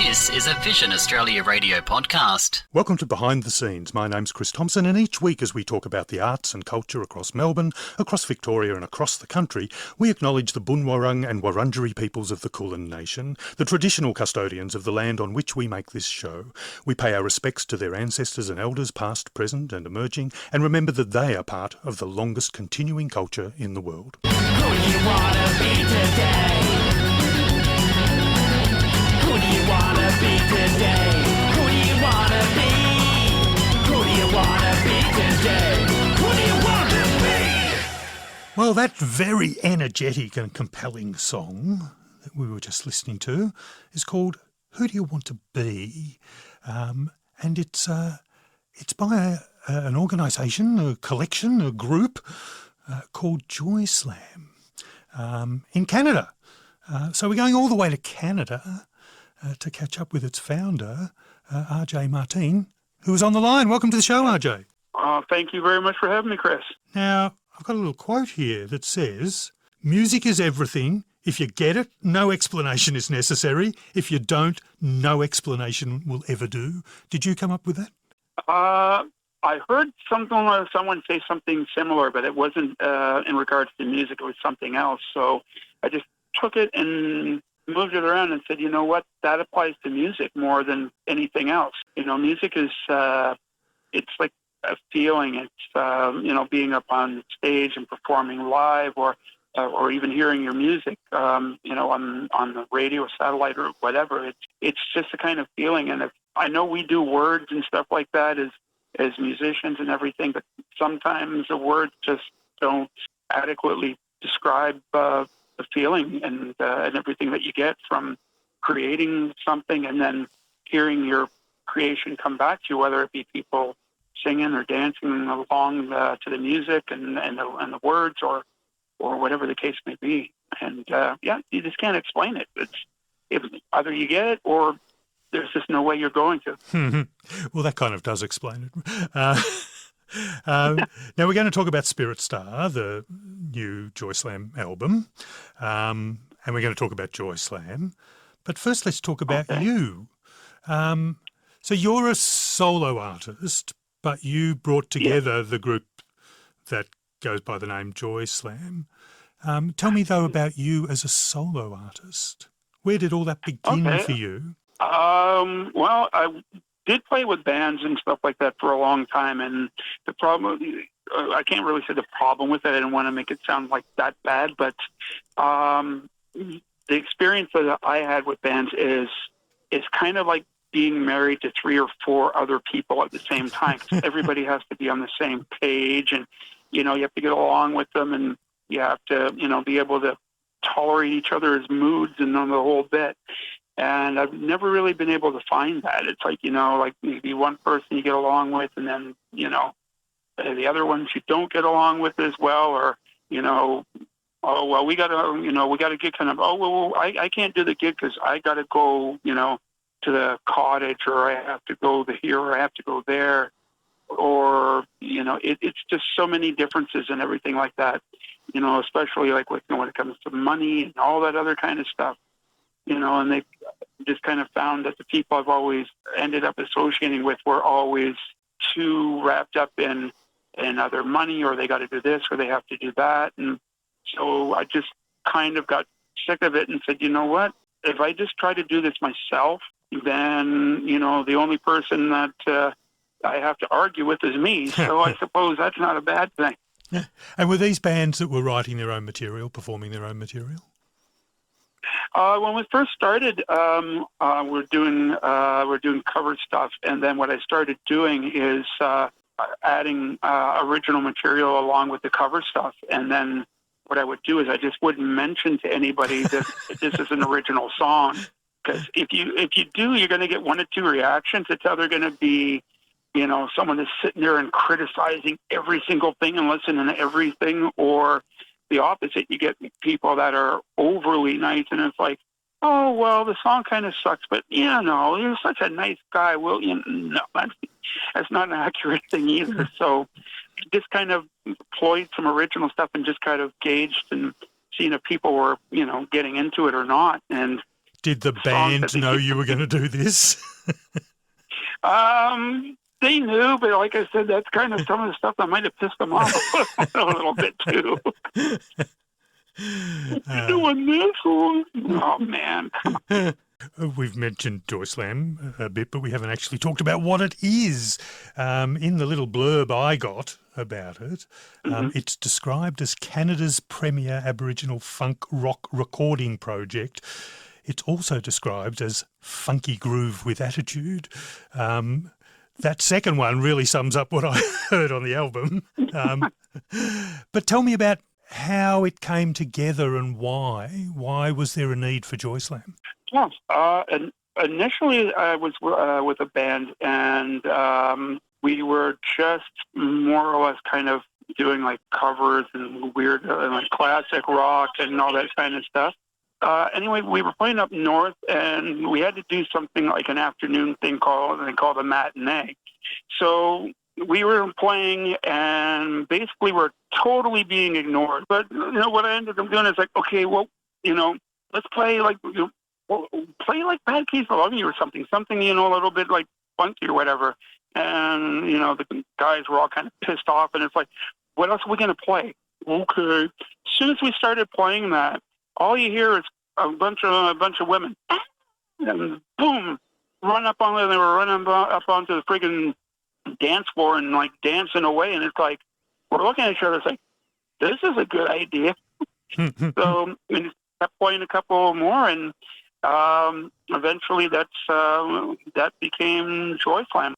This is a Vision Australia radio podcast. Welcome to Behind the Scenes. My name's Chris Thompson, and each week as we talk about the arts and culture across Melbourne, across Victoria and across the country, we acknowledge the Boonwurrung and Wurundjeri peoples of the Kulin Nation, the traditional custodians of the land on which we make this show. We pay our respects to their ancestors and elders, past, present and emerging, and remember that they are part of the longest continuing culture in the world. Who do you wanna be today? Who do you wanna be today? Who do you wanna be? Who do you wanna be today? Who do you wanna be? Well, that very energetic and compelling song that we were just listening to is called Who Do You Want to Be? And it's by an organisation, a collection, a group called Joyslam in Canada. So we're going all the way to Canada to catch up with its founder, RJ Martine, who is on the line. Welcome to the show, RJ. Thank you very much for having me, Chris. Now, I've got a little quote here that says, "Music is everything. If you get it, no explanation is necessary. If you don't, no explanation will ever do." Did you come up with that? I heard someone say something similar, but it wasn't in regards to music. It was something else. So I just took it and moved it around and said, you know what, that applies to music more than anything else. You know, music is, it's like a feeling. It's, being up on stage and performing live or even hearing your music, on the radio, satellite or whatever. It's just a kind of feeling. And I know we do words and stuff like that as musicians and everything, but sometimes the words just don't adequately describe the feeling and everything that you get from creating something and then hearing your creation come back to you, whether it be people singing or dancing along to the music and the words or whatever the case may be. And you just can't explain it. It's either you get it or there's just no way you're going to. Well, that kind of does explain it. Now we're going to talk about Spirit Star, the new Joyslam album, and we're going to talk about Joyslam. But first, let's talk about you. So you're a solo artist, but you brought together the group that goes by the name Joyslam. Tell me, though, about you as a solo artist. Where did all that begin for you? Well, I did play with bands and stuff like that for a long time, and the problem, I can't really say the problem with it. I didn't want to make it sound like that bad, but the experience that I had with bands is kind of like being married to 3 or 4 other people at the same time. Everybody has to be on the same page, and you have to get along with them, and you have to be able to tolerate each other's moods and on the whole bit. And I've never really been able to find that. It's like, like maybe one person you get along with and then, the other ones you don't get along with as well, or, oh, well, we got a gig kind of, oh, well, I can't do the gig because I got to go, to the cottage, or I have to go here, or I have to go there, or, it's just so many differences and everything like that, especially like when it comes to money and all that other kind of stuff. And they just kind of found that the people I've always ended up associating with were always too wrapped up in either money, or they got to do this, or they have to do that. And so I just kind of got sick of it and said, you know what, if I just try to do this myself, then, the only person that I have to argue with is me. So I suppose that's not a bad thing. Yeah. And were these bands that were writing their own material, performing their own material? When we first started, we're doing cover stuff, and then what I started doing is adding original material along with the cover stuff. And then what I would do is I just wouldn't mention to anybody that this is an original song, because if you do, you're going to get 1 or 2 reactions. It's either going to be someone that's sitting there and criticizing every single thing and listening to everything, or the opposite. You get people that are overly nice, and it's like, oh, well, the song kind of sucks, but you're such a nice guy. Well, no, that's not an accurate thing either. So just kind of employed some original stuff and just kind of gauged and seen if people were, getting into it or not. And Did the songs band that they know keep- you were going to do this? They knew, but like I said, that's kind of some of the stuff that might have pissed them off a little bit too. You're doing this? Oh man! We've mentioned Joyslam a bit, but we haven't actually talked about what it is. In the little blurb I got about it, it's described as Canada's premier Aboriginal funk rock recording project. It's also described as funky groove with attitude. That second one really sums up what I heard on the album. But tell me about how it came together and why. Why was there a need for Joyslam? Yes. And initially, I was with a band, and we were just more or less kind of doing like covers and weird, like classic rock and all that kind of stuff. Anyway, we were playing up north, and we had to do something like an afternoon thing called a matinee. So we were playing, and basically we're totally being ignored. But what I ended up doing is like, okay, well, let's play like Bad Case of Love You or something, a little bit like funky or whatever. And the guys were all kind of pissed off, and it's like, what else are we gonna play? Okay. As soon as we started playing that, all you hear is a bunch of women, and boom, they were running up onto the friggin' dance floor and like dancing away, and it's like we're looking at each other, it's like, this is a good idea. So we kept playing a couple more, and eventually that became Joyslam.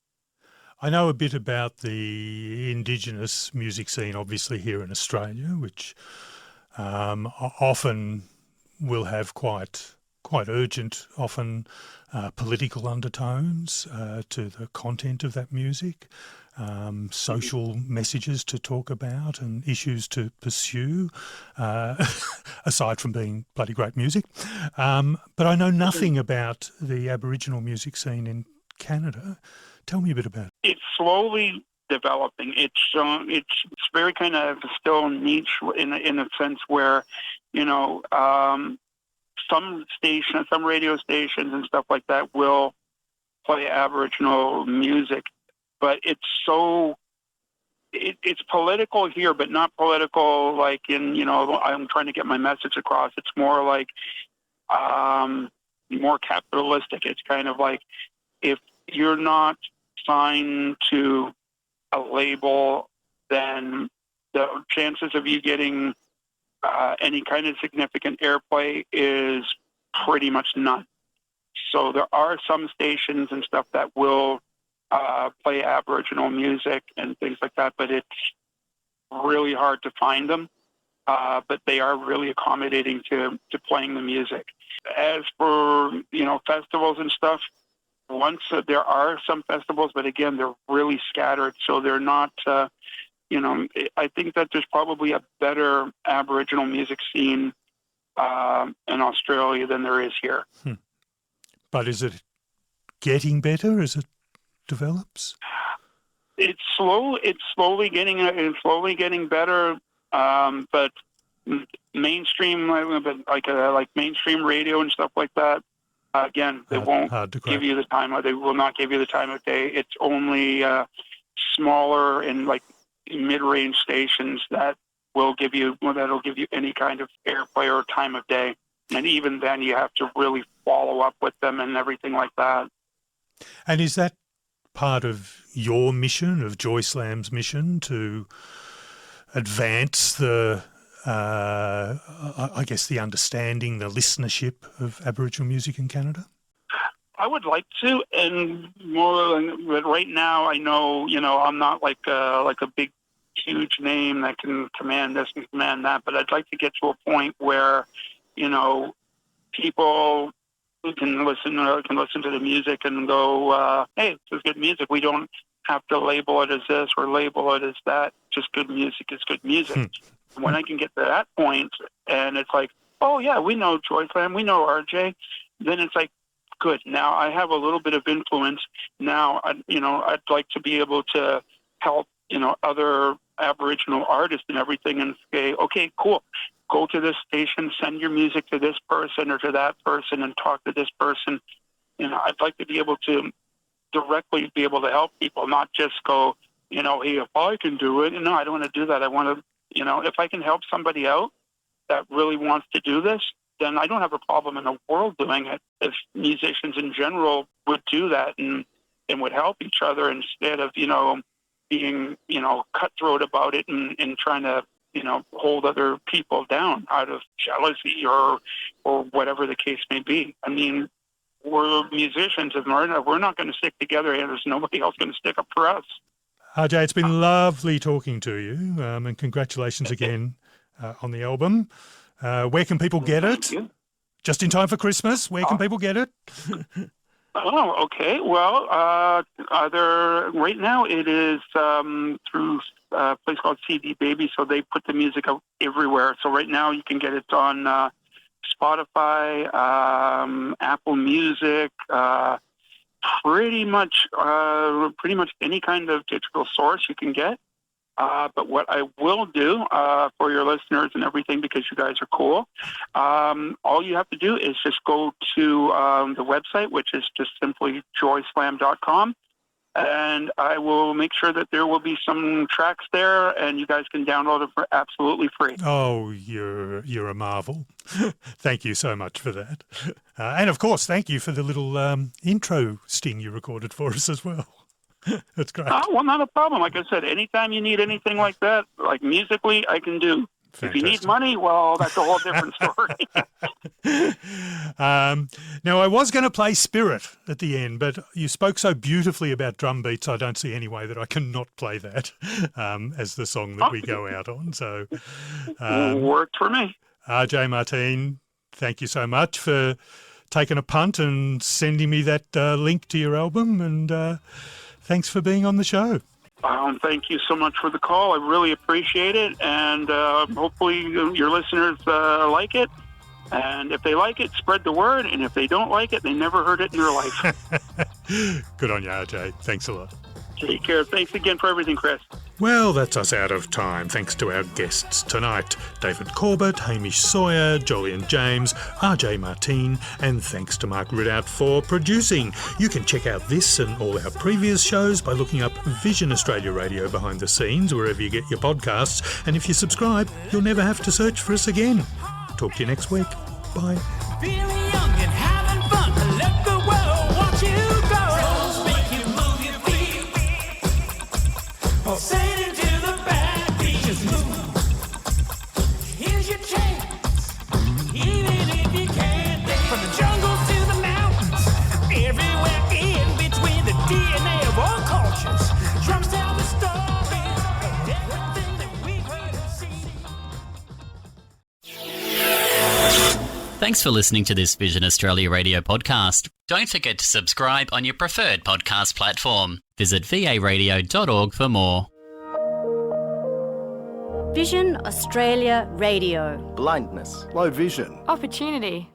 I know a bit about the Indigenous music scene, obviously here in Australia, which often will have quite urgent, often political undertones to the content of that music, social messages to talk about and issues to pursue, aside from being bloody great music. But I know nothing about the Aboriginal music scene in Canada. Tell me a bit about it. It's slowly developing. It's very kind of still niche in a sense where, some radio stations and stuff like that will play Aboriginal music, but it's political here, but not political like in, I'm trying to get my message across. It's more like more capitalistic. It's kind of like, if you're not signed to a label, then the chances of you getting any kind of significant airplay is pretty much none. So there are some stations and stuff that will play Aboriginal music and things like that, but it's really hard to find them. But they are really accommodating to playing the music. As for, festivals and stuff, there are some festivals, but again, they're really scattered, so they're not, I think that there's probably a better Aboriginal music scene in Australia than there is here. But is it getting better as it develops? It's slowly getting better, but mainstream, like mainstream radio and stuff like that. Again, they won't give you the time. They will not give you the time of day. It's only smaller and like mid-range stations that'll give you any kind of airplay or time of day. And even then, you have to really follow up with them and everything like that. And is that part of your mission, of Joyslam's mission, to advance the I guess the understanding, the listenership of Aboriginal music in Canada? I would like to, and more. But right now, I know, I'm not like a big, huge name that can command this and command that. But I'd like to get to a point where, people can listen to the music and go, "Hey, this is good music." We don't have to label it as this or label it as that. Just good music is good music. When I can get to that point, and it's like, oh yeah, we know Joyslam, we know RJ, then it's like, good. Now I have a little bit of influence. Now, I'd like to be able to help, other Aboriginal artists and everything, and say, okay, cool. go to this station, send your music to this person or to that person and talk to this person. You know, I'd like to be able to directly be able to help people, not just go, you know, hey, if I can do it. No, I don't want to do that. I want to, you know, if I can help somebody out that really wants to do this, then I don't have a problem in the world doing it. If musicians in general would do that and would help each other instead of, you know, being, you know, cutthroat about it and trying to, you know, hold other people down out of jealousy or whatever the case may be. I mean, we're musicians, and we're not going to stick together, and there's nobody else going to stick up for us. RJ, it's been lovely talking to you, and congratulations again on the album. Where can people get it? Just in time for Christmas, where can people get it? Oh, okay. Well, right now it is through a place called CD Baby, so they put the music out everywhere. So right now you can get it on Spotify, Apple Music, pretty much any kind of digital source you can get. But what I will do for your listeners and everything, because you guys are cool, all you have to do is just go to the website, which is just simply joyslam.com. And I will make sure that there will be some tracks there, and you guys can download it for absolutely free. Oh, you're a marvel. Thank you so much for that. And, of course, thank you for the little intro sting you recorded for us as well. That's great. Well, not a problem. Like I said, anytime you need anything like that, like musically, I can do. Fantastic. If you need money, well, that's a whole different story. Now, I was going to play Spirit at the end, but you spoke so beautifully about drum beats, I don't see any way that I can not play that as the song that we go out on. So, worked for me. RJ Martine, thank you so much for taking a punt and sending me that link to your album, and thanks for being on the show. Thank you so much for the call. I really appreciate it, and hopefully your listeners like it. And if they like it, spread the word, and if they don't like it, they never heard it in their life. Good on you, RJ. Thanks a lot. Take care. Thanks again for everything, Chris. Well, that's us out of time. Thanks to our guests tonight, David Corbett, Hamish Sawyer, Jolyon James, RJ Martine, and thanks to Mark Ridout for producing. You can check out this and all our previous shows by looking up Vision Australia Radio Behind the Scenes wherever you get your podcasts. And if you subscribe, you'll never have to search for us again. Talk to you next week. Bye. Feeling young and having fun. Let the world watch you go. Don't make you move your feet. Pulsating to the back beat. Just move. Here's your chance. Even if you can't dance. From the jungles to the mountains. Everywhere in between the DNA of all cultures. Drums tell the stories of everything that we've heard and seen. Thanks for listening to this Vision Australia radio podcast. Don't forget to subscribe on your preferred podcast platform. Visit varadio.org for more. Vision Australia Radio. Blindness, low vision. Opportunity.